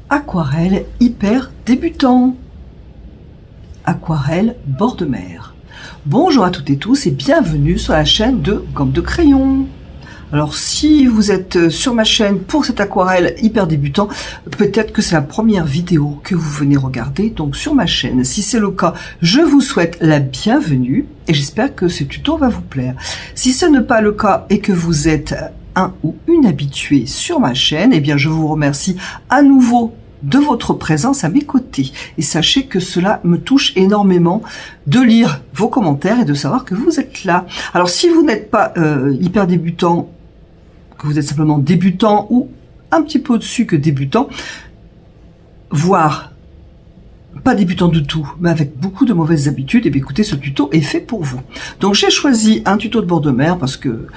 aquarelle hyper débutant. Aquarelle bord de mer. Bonjour à toutes et tous et bienvenue sur la chaîne de Gomme de Crayon. Alors si vous êtes sur ma chaîne pour cette aquarelle hyper débutant, peut-être que c'est la première vidéo que vous venez regarder donc sur ma chaîne. Si c'est le cas, je vous souhaite la bienvenue et j'espère que ce tuto va vous plaire. Si ce n'est pas le cas et que vous êtes un ou une habituée sur ma chaîne, eh bien je vous remercie à nouveau de votre présence à mes côtés. Et sachez que cela me touche énormément de lire vos commentaires et de savoir que vous êtes là. Alors si vous n'êtes pas hyper débutant, que vous êtes simplement débutant ou un petit peu au-dessus que débutant, voire pas débutant du tout, mais avec beaucoup de mauvaises habitudes, et bien écoutez, ce tuto est fait pour vous. Donc j'ai choisi un tuto de bord de mer parce que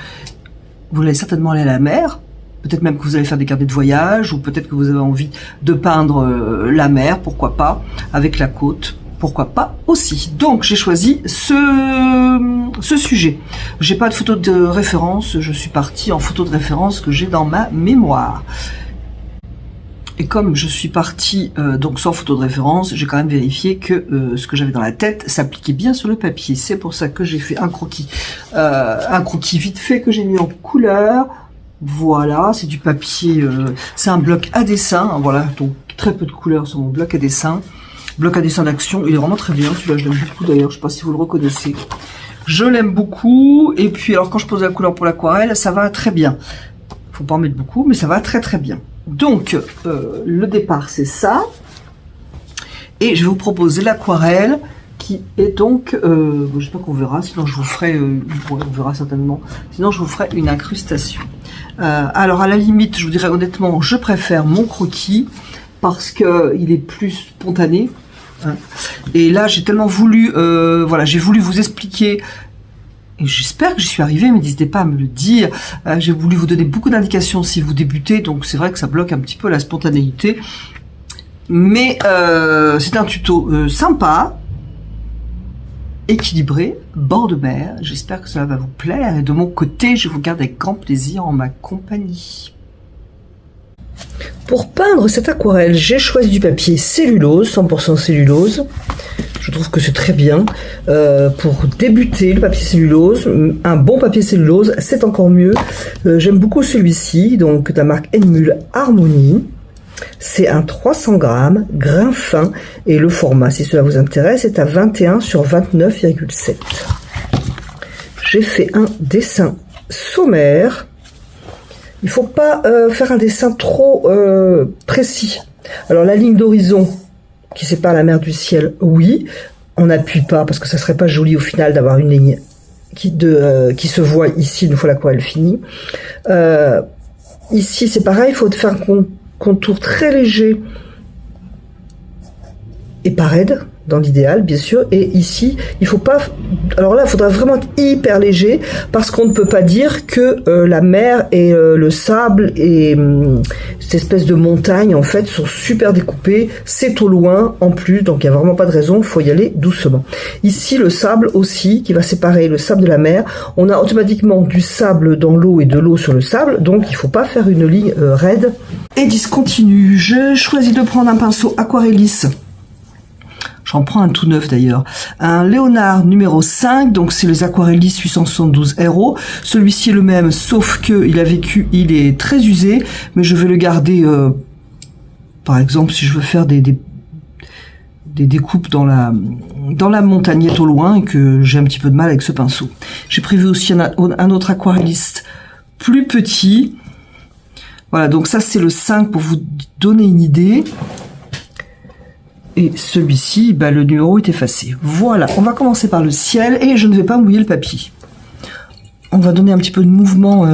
vous allez certainement aller à la mer. Peut-être même que vous allez faire des carnets de voyage, ou peut-être que vous avez envie de peindre la mer, pourquoi pas, avec la côte, pourquoi pas aussi. Donc j'ai choisi ce sujet. J'ai pas de photo de référence, je suis partie en photo de référence que j'ai dans ma mémoire. Et comme je suis partie donc sans photo de référence, j'ai quand même vérifié que ce que j'avais dans la tête s'appliquait bien sur le papier. C'est pour ça que j'ai fait un croquis vite fait que j'ai mis en couleur. Voilà, c'est du papier, c'est un bloc à dessin, hein, voilà, donc très peu de couleurs sur mon bloc à dessin d'action. Il est vraiment très bien, celui-là je l'aime beaucoup d'ailleurs, je sais pas si vous le reconnaissez. Je l'aime beaucoup, et puis alors quand je pose la couleur pour l'aquarelle, ça va très bien. Faut pas en mettre beaucoup, mais ça va très très bien. Donc, le départ c'est ça, et je vais vous proposer l'aquarelle, qui est donc, j'espère qu'on verra, sinon je vous ferai, on verra certainement, sinon je vous ferai une incrustation. Alors à la limite, je vous dirais honnêtement, je préfère mon croquis parce que il est plus spontané. Hein. Et là, j'ai tellement voulu, voilà, j'ai voulu vous expliquer. Et j'espère que j'y suis arrivée, mais n'hésitez pas à me le dire. J'ai voulu vous donner beaucoup d'indications si vous débutez, donc c'est vrai que ça bloque un petit peu la spontanéité. Mais c'est un tuto sympa, équilibré, bord de mer. J'espère que cela va vous plaire et de mon côté, je vous garde avec grand plaisir en ma compagnie. Pour peindre cette aquarelle, j'ai choisi du papier cellulose, 100% cellulose. Je trouve que c'est très bien. Pour débuter, le papier cellulose, un bon papier cellulose, c'est encore mieux. J'aime beaucoup celui-ci, donc de la marque Enmule Harmonie. C'est un 300 grammes, grain fin, et le format, si cela vous intéresse, est à 21 sur 29,7. J'ai fait un dessin sommaire. Il ne faut pas faire un dessin trop précis. Alors la ligne d'horizon qui sépare la mer du ciel, oui. On n'appuie pas parce que ça serait pas joli au final d'avoir une ligne qui se voit ici une fois l'aquarelle finie. Ici c'est pareil, il faut faire un contour très léger et pas raide dans l'idéal bien sûr, et ici il faut pas, alors là il faudra vraiment être hyper léger parce qu'on ne peut pas dire que la mer et le sable et cette espèce de montagne en fait sont super découpés, c'est au loin en plus, donc il n'y a vraiment pas de raison, il faut y aller doucement. Ici le sable aussi qui va séparer le sable de la mer, on a automatiquement du sable dans l'eau et de l'eau sur le sable, donc il faut pas faire une ligne raide et discontinue. Je choisis de prendre un pinceau Aquarellis. J'en prends un tout neuf d'ailleurs. Un Léonard numéro 5, donc c'est les Aquarellis 872 RO. Celui-ci est le même, sauf que il est très usé, mais je vais le garder, par exemple, si je veux faire des découpes dans la montagnette au loin et que j'ai un petit peu de mal avec ce pinceau. J'ai prévu aussi un autre aquarelliste plus petit. Voilà, donc ça c'est le 5 pour vous donner une idée. Et celui-ci, bah, le numéro est effacé. Voilà, on va commencer par le ciel et je ne vais pas mouiller le papier. On va donner un petit peu de mouvement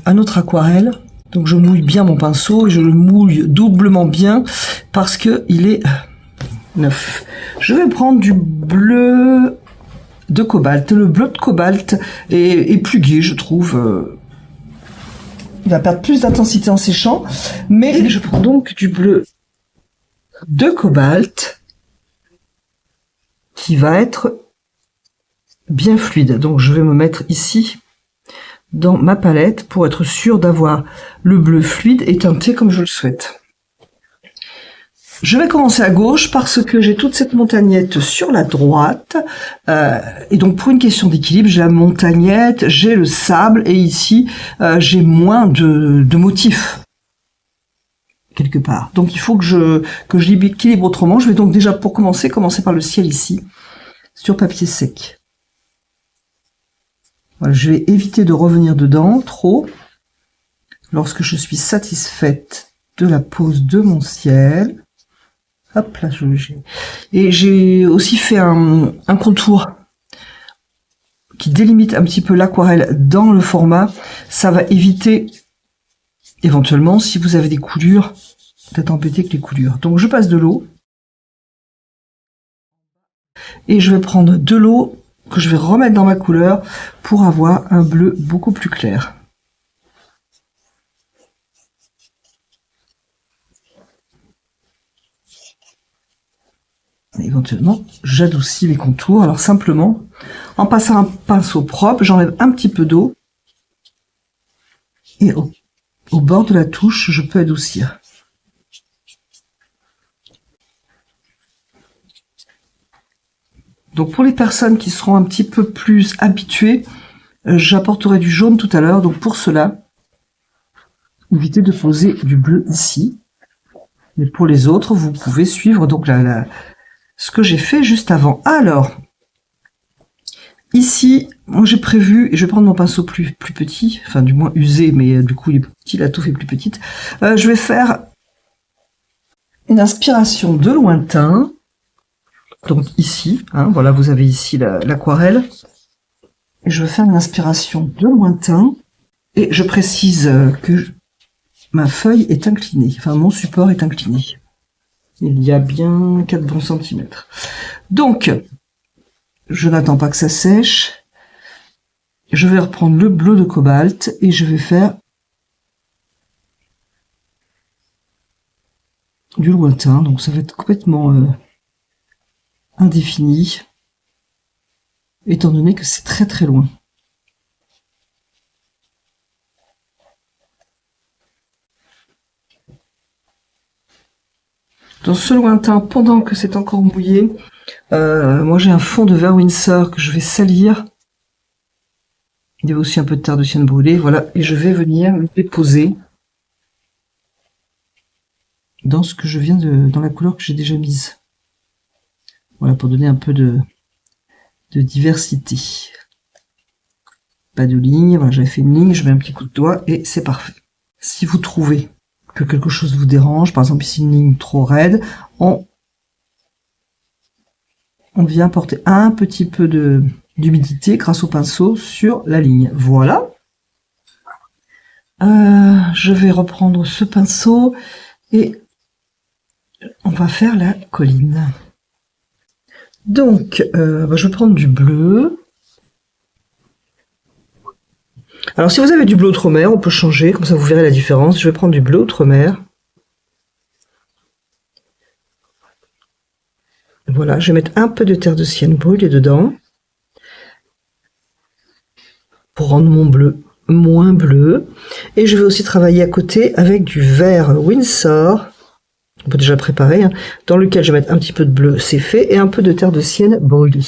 à notre aquarelle. Donc je mouille bien mon pinceau et je le mouille doublement bien parce que il est neuf. Je vais prendre du bleu de cobalt. Le bleu de cobalt est plus gai, je trouve. Il va perdre plus d'intensité en séchant, mais je prends donc du bleu de cobalt qui va être bien fluide. Donc je vais me mettre ici dans ma palette pour être sûr d'avoir le bleu fluide et teinté comme je le souhaite. Je vais commencer à gauche parce que j'ai toute cette montagnette sur la droite. Et donc, pour une question d'équilibre, j'ai la montagnette, j'ai le sable, et ici, j'ai moins de motifs, quelque part. Donc, il faut que je l'équilibre autrement. Je vais donc déjà, pour commencer par le ciel ici, sur papier sec. Voilà, je vais éviter de revenir dedans trop. Lorsque je suis satisfaite de la pose de mon ciel, hop là, et j'ai aussi fait un contour qui délimite un petit peu l'aquarelle dans le format. Ça va éviter, éventuellement, si vous avez des coulures, d'être embêté avec les coulures. Donc je passe de l'eau, et je vais prendre de l'eau que je vais remettre dans ma couleur pour avoir un bleu beaucoup plus clair. Éventuellement, j'adoucis les contours. Alors simplement, en passant un pinceau propre, j'enlève un petit peu d'eau. Et au bord de la touche, je peux adoucir. Donc pour les personnes qui seront un petit peu plus habituées, j'apporterai du jaune tout à l'heure. Donc pour cela, évitez de poser du bleu ici. Mais pour les autres, vous pouvez suivre donc ce que j'ai fait juste avant. Alors, ici, moi j'ai prévu, et je vais prendre mon pinceau plus petit, enfin du moins usé, mais du coup il est petit, la touffe est plus petite. Je vais faire une inspiration de lointain. Donc ici, hein, voilà, vous avez ici l'aquarelle. Et je vais faire une inspiration de lointain. Et je précise que ma feuille est inclinée, enfin mon support est incliné. Il y a bien 4 bons centimètres. Donc, je n'attends pas que ça sèche. Je vais reprendre le bleu de cobalt et je vais faire du lointain. Donc ça va être complètement indéfini, étant donné que c'est très très loin. Dans ce lointain, pendant que c'est encore mouillé, moi j'ai un fond de verre Winsor que je vais salir. Il y a aussi un peu de terre de sienne brûlée, voilà, et je vais venir le déposer dans ce que je viens dans la couleur que j'ai déjà mise. Voilà, pour donner un peu de diversité. Pas de ligne, voilà, j'avais fait une ligne, je mets un petit coup de doigt et c'est parfait. Si vous trouvez que quelque chose vous dérange, par exemple ici une ligne trop raide, on vient porter un petit peu d'humidité grâce au pinceau sur la ligne. Voilà. Je vais reprendre ce pinceau et on va faire la colline. Donc, je vais prendre du bleu. Alors, si vous avez du bleu outre-mer, on peut changer, comme ça vous verrez la différence. Je vais prendre du bleu outre-mer. Voilà, je vais mettre un peu de terre de sienne brûlée dedans pour rendre mon bleu moins bleu. Et je vais aussi travailler à côté avec du vert Winsor, on peut déjà préparer, hein, dans lequel je vais mettre un petit peu de bleu, c'est fait, et un peu de terre de sienne brûlée.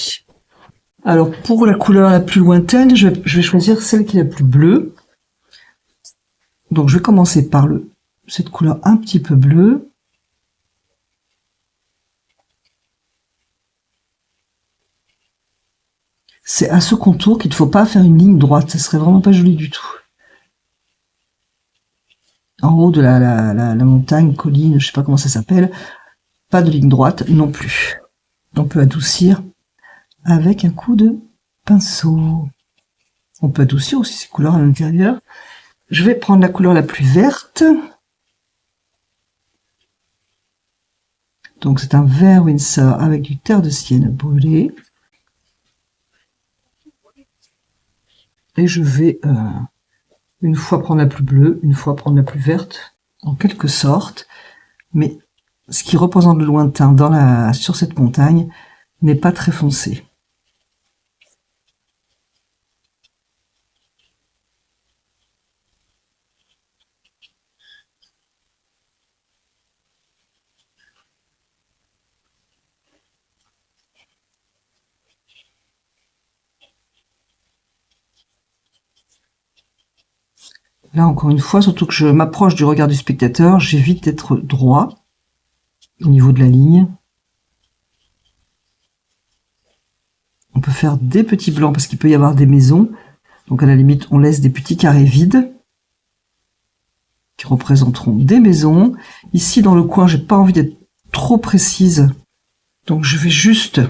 Alors pour la couleur la plus lointaine, je vais choisir celle qui est la plus bleue. Donc je vais commencer par cette couleur un petit peu bleue. C'est à ce contour qu'il ne faut pas faire une ligne droite, ça serait vraiment pas joli du tout. En haut de la montagne, colline, je sais pas comment ça s'appelle, pas de ligne droite non plus. On peut adoucir avec un coup de pinceau. On peut adoucir aussi ces couleurs à l'intérieur. Je vais prendre la couleur la plus verte. Donc c'est un vert Winsor avec du terre de sienne brûlée. Et je vais une fois prendre la plus bleue, une fois prendre la plus verte, en quelque sorte. Mais ce qui représente le lointain sur cette montagne n'est pas très foncé. Là, encore une fois, surtout que je m'approche du regard du spectateur, j'évite d'être droit au niveau de la ligne. On peut faire des petits blancs parce qu'il peut y avoir des maisons. Donc à la limite, on laisse des petits carrés vides qui représenteront des maisons. Ici, dans le coin, j'ai pas envie d'être trop précise. Donc je vais juste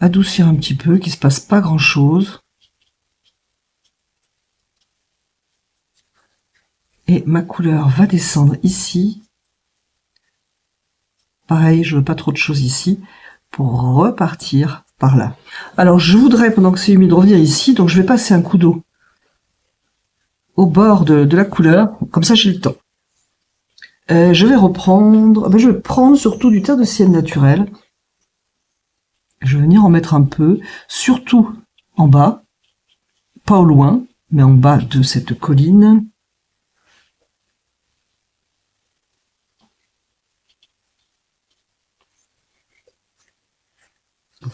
adoucir un petit peu, qu'il se passe pas grand chose. Et ma couleur va descendre ici. Pareil, je veux pas trop de choses ici pour repartir par là. Alors je voudrais, pendant que c'est humide, revenir ici, donc je vais passer un coup d'eau au bord de la couleur, comme ça j'ai le temps. Je vais reprendre, je vais prendre surtout du terre de sienne naturel. Je vais venir en mettre un peu, surtout en bas, pas au loin, mais en bas de cette colline.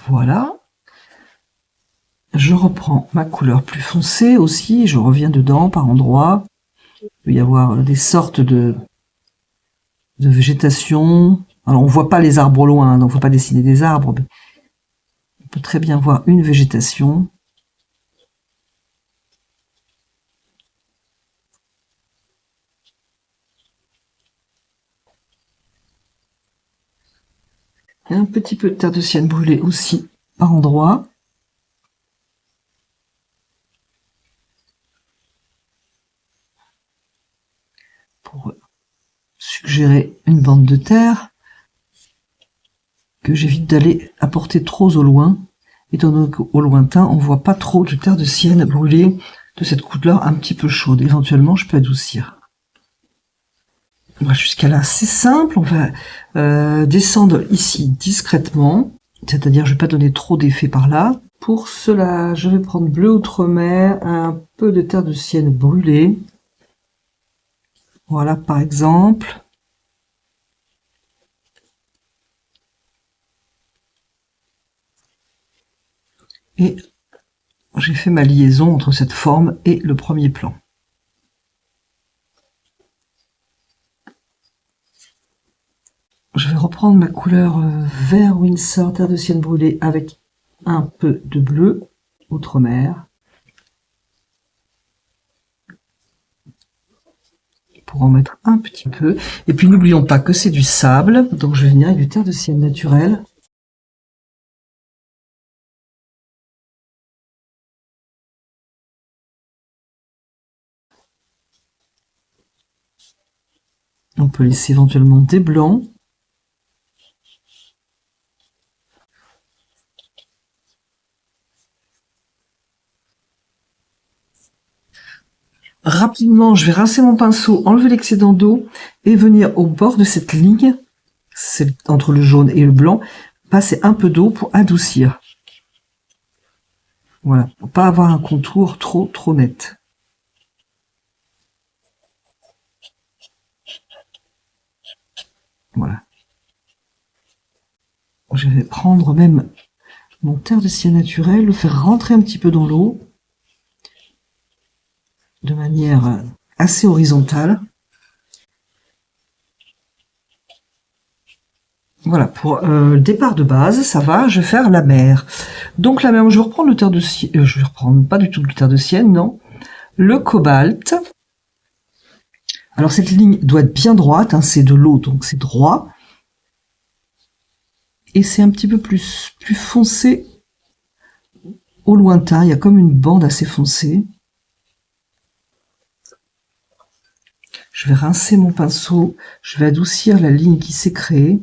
Voilà. Je reprends ma couleur plus foncée aussi, je reviens dedans par endroits. Il peut y avoir des sortes de végétation. Alors on voit pas les arbres au loin, donc faut pas dessiner des arbres. Mais on peut très bien voir une végétation. Et un petit peu de terre de sienne brûlée aussi par endroits. Pour suggérer une bande de terre que j'évite d'aller apporter trop au loin, étant donné qu'au lointain on voit pas trop de terre de sienne brûlée de cette couleur un petit peu chaude. Éventuellement je peux adoucir. Voilà, jusqu'à là c'est simple. On va descendre ici discrètement, c'est-à-dire je vais pas donner trop d'effet par là. Pour cela je vais prendre bleu outre-mer, un peu de terre de sienne brûlée. Voilà par exemple. Et j'ai fait ma liaison entre cette forme et le premier plan. Je vais reprendre ma couleur vert Winsor, terre de sienne brûlée, avec un peu de bleu outre-mer. Pour en mettre un petit peu. Et puis n'oublions pas que c'est du sable, donc je vais venir avec du terre de sienne naturel. On peut laisser éventuellement des blancs. Rapidement, je vais rincer mon pinceau, enlever l'excédent d'eau et venir au bord de cette ligne, entre le jaune et le blanc, passer un peu d'eau pour adoucir. Voilà, pour pas avoir un contour trop net. Voilà. Je vais prendre même mon terre de sienne naturel, le faire rentrer un petit peu dans l'eau, de manière assez horizontale. Voilà, pour le départ de base, ça va, je vais faire la mer. Donc la mer, je vais reprendre le terre de sienne, je vais reprendre pas du tout le terre de sienne, non. Le cobalt. Alors cette ligne doit être bien droite, hein, c'est de l'eau, donc c'est droit. Et c'est un petit peu plus foncé au lointain, il y a comme une bande assez foncée. Je vais rincer mon pinceau, je vais adoucir la ligne qui s'est créée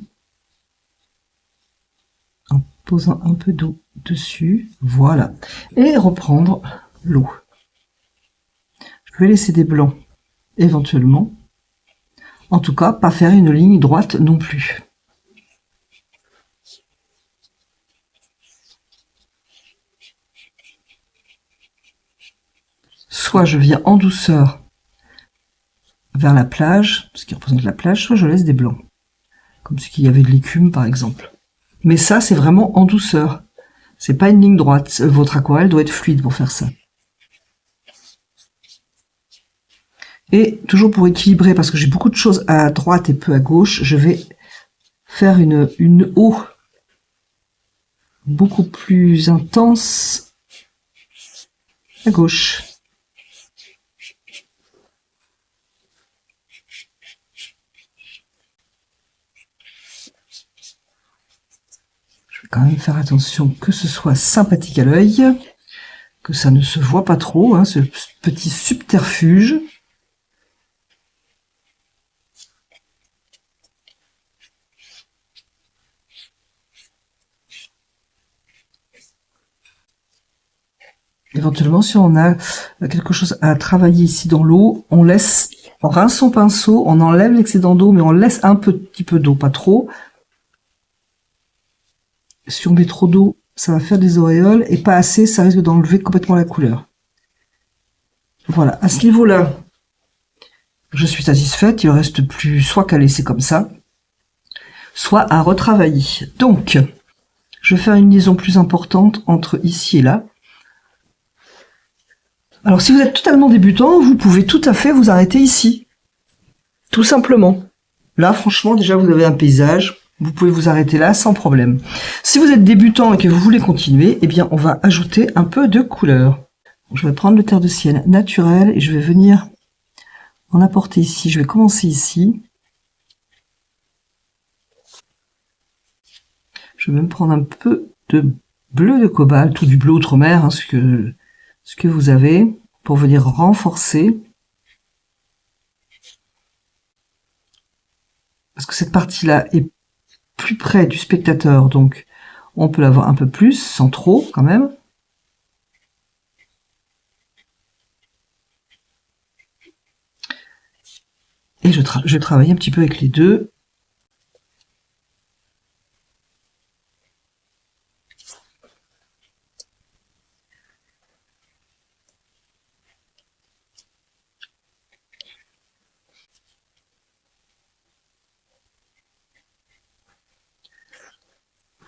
en posant un peu d'eau dessus, voilà, et reprendre l'eau. Je vais laisser des blancs éventuellement, en tout cas pas faire une ligne droite non plus. Soit je viens en douceur vers la plage, ce qui représente la plage, soit je laisse des blancs, comme ce qu'il y avait de l'écume par exemple. Mais ça c'est vraiment en douceur, c'est pas une ligne droite, votre aquarelle doit être fluide pour faire ça. Et toujours pour équilibrer, parce que j'ai beaucoup de choses à droite et peu à gauche, je vais faire une eau beaucoup plus intense à gauche. Je vais quand même faire attention que ce soit sympathique à l'œil, que ça ne se voit pas trop, hein, ce petit subterfuge. Éventuellement, si on a quelque chose à travailler ici dans l'eau, on rince son pinceau, on enlève l'excédent d'eau, mais on laisse un petit peu d'eau, pas trop. Si on met trop d'eau, ça va faire des auréoles, et pas assez, ça risque d'enlever complètement la couleur. Voilà, à ce niveau-là, je suis satisfaite, il ne reste plus soit qu'à laisser comme ça, soit à retravailler. Donc, je vais faire une liaison plus importante entre ici et là. Alors, si vous êtes totalement débutant, vous pouvez tout à fait vous arrêter ici. Tout simplement. Là, franchement, déjà, vous avez un paysage. Vous pouvez vous arrêter là sans problème. Si vous êtes débutant et que vous voulez continuer, eh bien, on va ajouter un peu de couleur. Je vais prendre le terre de ciel naturel et je vais venir en apporter ici. Je vais commencer ici. Je vais même prendre un peu de bleu de cobalt ou du bleu outre-mer, hein, ce que vous avez, pour venir renforcer. Parce que cette partie-là est plus près du spectateur, donc on peut l'avoir un peu plus, sans trop quand même. Et je vais travailler un petit peu avec les deux.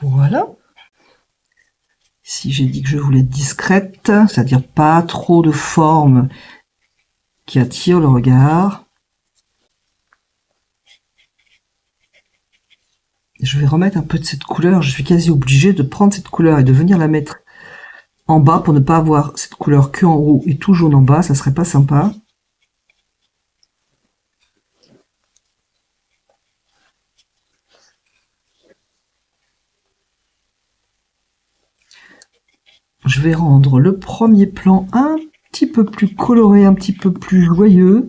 Voilà. Ici, j'ai dit que je voulais être discrète, c'est-à-dire pas trop de formes qui attirent le regard. Je vais remettre un peu de cette couleur. Je suis quasi obligée de prendre cette couleur et de venir la mettre en bas pour ne pas avoir cette couleur que en haut et tout jaune en bas. Ça serait pas sympa. Je vais rendre le premier plan un petit peu plus coloré, un petit peu plus joyeux.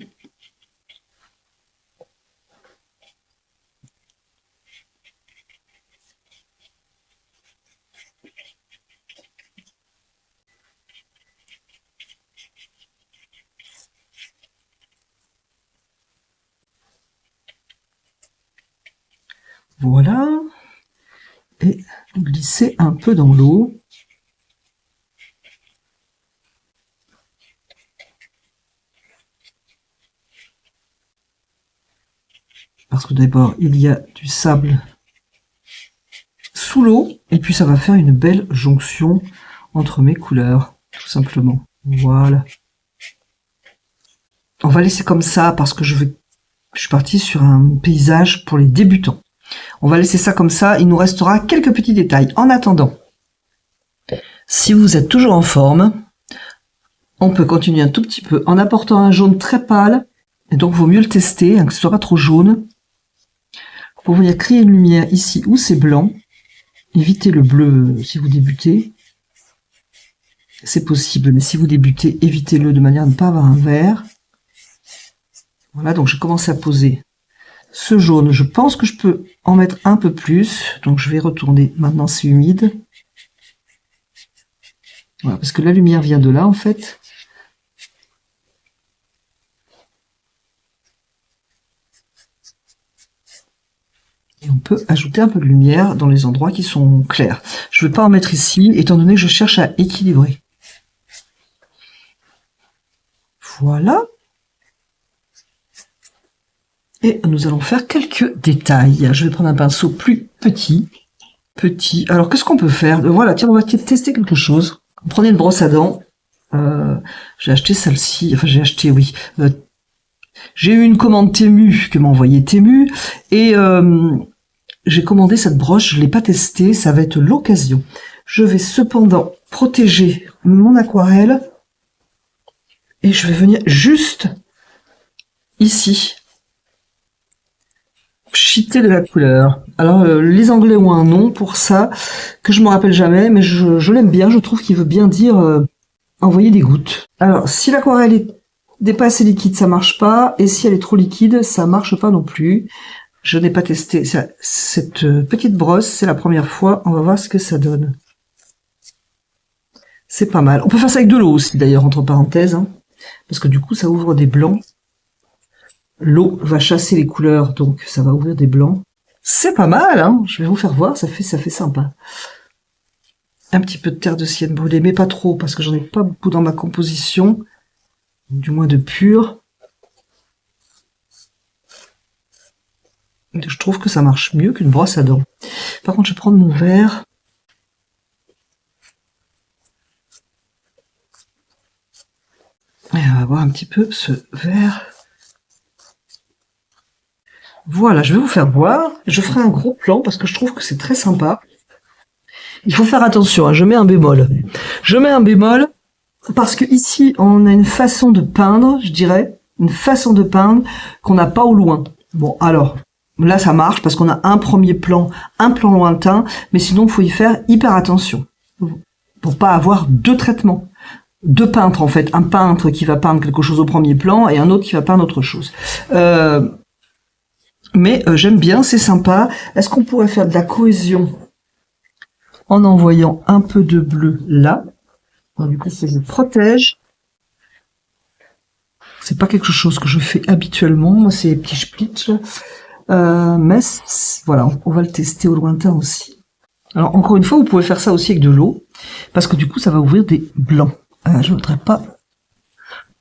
Voilà. Et glisser un peu dans l'eau. Parce que d'abord, il y a du sable sous l'eau, et puis ça va faire une belle jonction entre mes couleurs, tout simplement. Voilà. On va laisser comme ça, parce que je suis partie sur un paysage pour les débutants. On va laisser ça comme ça, il nous restera quelques petits détails. En attendant, si vous êtes toujours en forme, on peut continuer un tout petit peu en apportant un jaune très pâle, et donc il vaut mieux le tester, hein, que ce soit pas trop jaune. Pour venir créer une lumière ici où c'est blanc, évitez le bleu si vous débutez. C'est possible, mais si vous débutez, évitez-le de manière à ne pas avoir un vert. Voilà, donc je commence à poser ce jaune. Je pense que je peux en mettre un peu plus, donc je vais retourner. Maintenant, c'est humide. Voilà, parce que la lumière vient de là, en fait. Et on peut ajouter un peu de lumière dans les endroits qui sont clairs. Je ne vais pas en mettre ici, étant donné que je cherche à équilibrer. Voilà. Et nous allons faire quelques détails. Je vais prendre un pinceau plus petit. Alors, qu'est-ce qu'on peut faire? Voilà, tiens, on va tester quelque chose. Prenez une brosse à dents. J'ai acheté celle-ci. Enfin, j'ai acheté, oui. J'ai eu une commande Temu que m'a envoyé Temu et j'ai commandé cette broche, je l'ai pas testée, ça va être l'occasion. Je vais cependant protéger mon aquarelle et je vais venir juste ici cheater de la couleur. Alors les Anglais ont un nom pour ça que je me rappelle jamais, mais je l'aime bien, je trouve qu'il veut bien dire envoyer des gouttes. Alors si l'aquarelle n'est pas assez liquide, ça marche pas, et si elle est trop liquide, ça marche pas non plus. Je n'ai pas testé cette petite brosse, c'est la première fois, on va voir ce que ça donne. C'est pas mal. On peut faire ça avec de l'eau aussi d'ailleurs, entre parenthèses, hein, parce que du coup ça ouvre des blancs. L'eau va chasser les couleurs, donc ça va ouvrir des blancs. C'est pas mal, hein. Je vais vous faire voir, ça fait sympa. Un petit peu de terre de sienne brûlée, mais pas trop, parce que j'en ai pas beaucoup dans ma composition, du moins de pur. Je trouve que ça marche mieux qu'une brosse à dents. Par contre, je vais prendre mon verre. Et on va voir un petit peu ce verre. Voilà, je vais vous faire voir. Je ferai un gros plan parce que je trouve que c'est très sympa. Il faut faire attention, hein, je mets un bémol. Je mets un bémol parce que ici, on a une façon de peindre, je dirais, une façon de peindre qu'on n'a pas au loin. Bon, alors, là, ça marche parce qu'on a un premier plan, un plan lointain, mais sinon, il faut y faire hyper attention pour pas avoir deux traitements. Deux peintres, en fait. Un peintre qui va peindre quelque chose au premier plan et un autre qui va peindre autre chose. Mais j'aime bien, c'est sympa. Est-ce qu'on pourrait faire de la cohésion en envoyant un peu de bleu là? Alors, du coup, je protège. C'est pas quelque chose que je fais habituellement. Moi, c'est les petits splits. Mais voilà, on va le tester au lointain aussi. Alors, encore une fois, vous pouvez faire ça aussi avec de l'eau, parce que du coup, ça va ouvrir des blancs. Je voudrais pas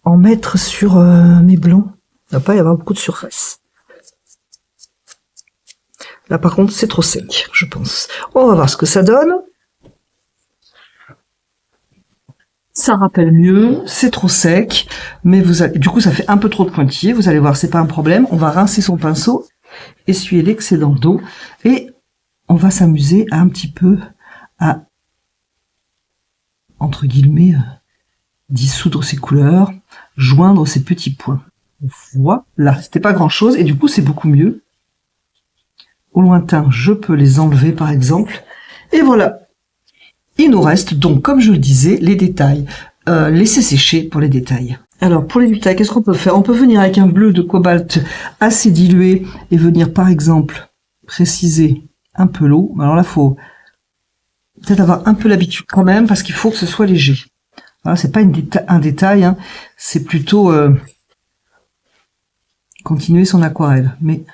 en mettre sur mes blancs. Il ne va pas y avoir beaucoup de surface. Là, par contre, c'est trop sec, je pense. On va voir ce que ça donne. Ça rappelle mieux, c'est trop sec, mais du coup, ça fait un peu trop de pointillés. Vous allez voir, c'est pas un problème. On va rincer son pinceau, essuyer l'excédent d'eau, et on va s'amuser un petit peu à, entre guillemets, dissoudre ces couleurs, joindre ces petits points. Voilà, c'était pas grand chose, et du coup, c'est beaucoup mieux. Au lointain, je peux les enlever par exemple. Et voilà. Il nous reste donc, comme je le disais, les détails. Laissez sécher pour les détails. Alors, pour les détails, qu'est-ce qu'on peut faire? On peut venir avec un bleu de cobalt assez dilué et venir, par exemple, préciser un peu l'eau. Alors là, il faut peut-être avoir un peu l'habitude quand même, parce qu'il faut que ce soit léger. Voilà, c'est pas un détail, hein, c'est plutôt continuer son aquarelle. Mais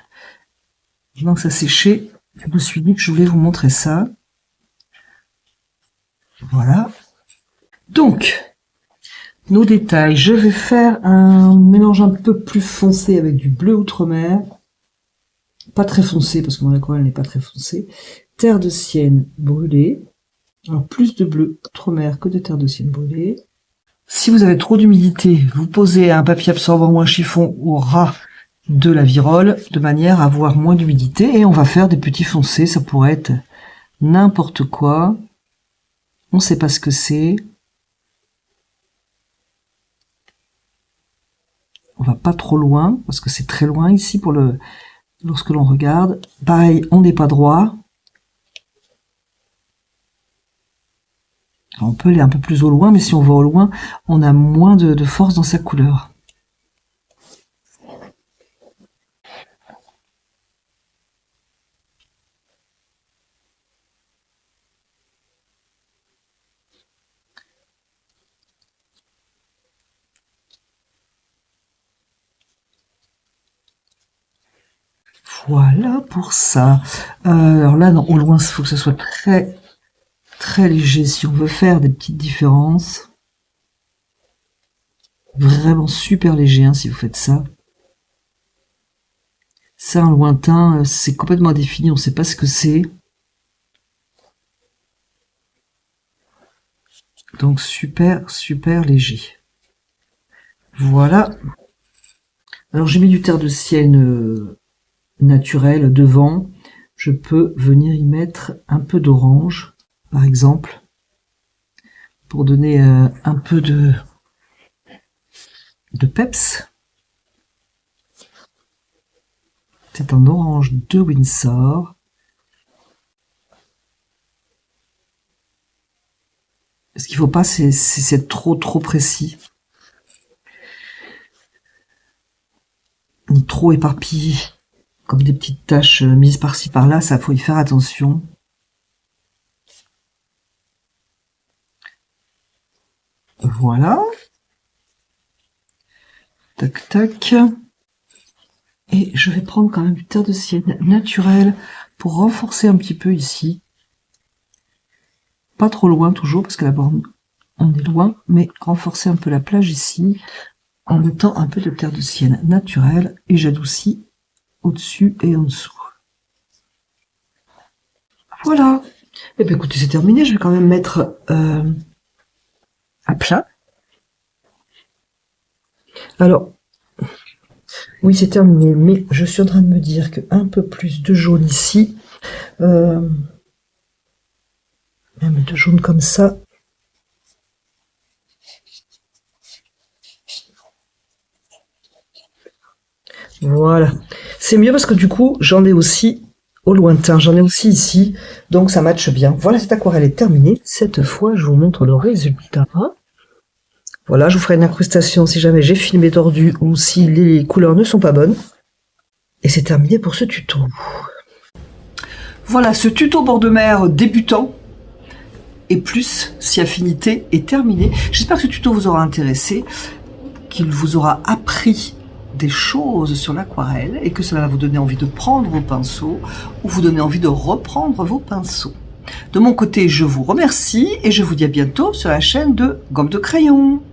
pendant que ça séchait, je me suis dit que je voulais vous montrer ça. Voilà. Donc, nos détails. Je vais faire un mélange un peu plus foncé avec du bleu outre-mer. Pas très foncé, parce que mon aquarelle n'est pas très foncé. Terre de sienne brûlée. Alors, plus de bleu outre-mer que de terre de sienne brûlée. Si vous avez trop d'humidité, vous posez un papier absorbant ou un chiffon au ras de la virole, de manière à avoir moins d'humidité. Et on va faire des petits foncés. Ça pourrait être n'importe quoi. On ne sait pas ce que c'est. On va pas trop loin, parce que c'est très loin ici pour lorsque l'on regarde. Pareil, on n'est pas droit. Alors, on peut aller un peu plus au loin, mais si on va au loin, on a moins de force dans sa couleur. Voilà pour ça. Alors là, non, au loin, il faut que ce soit très, très léger si on veut faire des petites différences. Vraiment super léger, hein, si vous faites ça. Ça, un lointain, c'est complètement indéfini, on ne sait pas ce que c'est. Donc super, super léger. Voilà. Alors j'ai mis du terre de sienne naturel devant. Je peux venir y mettre un peu d'orange, par exemple, pour donner un peu de peps. C'est un orange de Windsor. Ce qu'il faut pas, c'est trop précis. Ni trop éparpillé, comme des petites taches mises par-ci par-là, ça faut y faire attention. Voilà. Tac, tac. Et je vais prendre quand même du terre de sienne naturel pour renforcer un petit peu ici. Pas trop loin toujours, parce que là-bas on est loin, mais renforcer un peu la plage ici, en mettant un peu de terre de sienne naturelle, et j'adoucis au-dessus et en dessous. Voilà. Et bien écoutez, c'est terminé, je vais quand même mettre à plat. Alors, oui, c'est terminé, mais je suis en train de me dire qu'un peu plus de jaune ici, même de jaune comme ça, voilà. C'est mieux parce que du coup, j'en ai aussi au lointain, j'en ai aussi ici, donc ça matche bien. Voilà, cette aquarelle est terminée. Cette fois, je vous montre le résultat. Voilà, je vous ferai une incrustation si jamais j'ai filmé tordu ou si les couleurs ne sont pas bonnes. Et c'est terminé pour ce tuto. Voilà, ce tuto bord de mer débutant et plus si affinité est terminé. J'espère que ce tuto vous aura intéressé, qu'il vous aura appris des choses sur l'aquarelle et que cela va vous donner envie de prendre vos pinceaux ou vous donner envie de reprendre vos pinceaux. De mon côté, je vous remercie et je vous dis à bientôt sur la chaîne de Gomme de Crayon.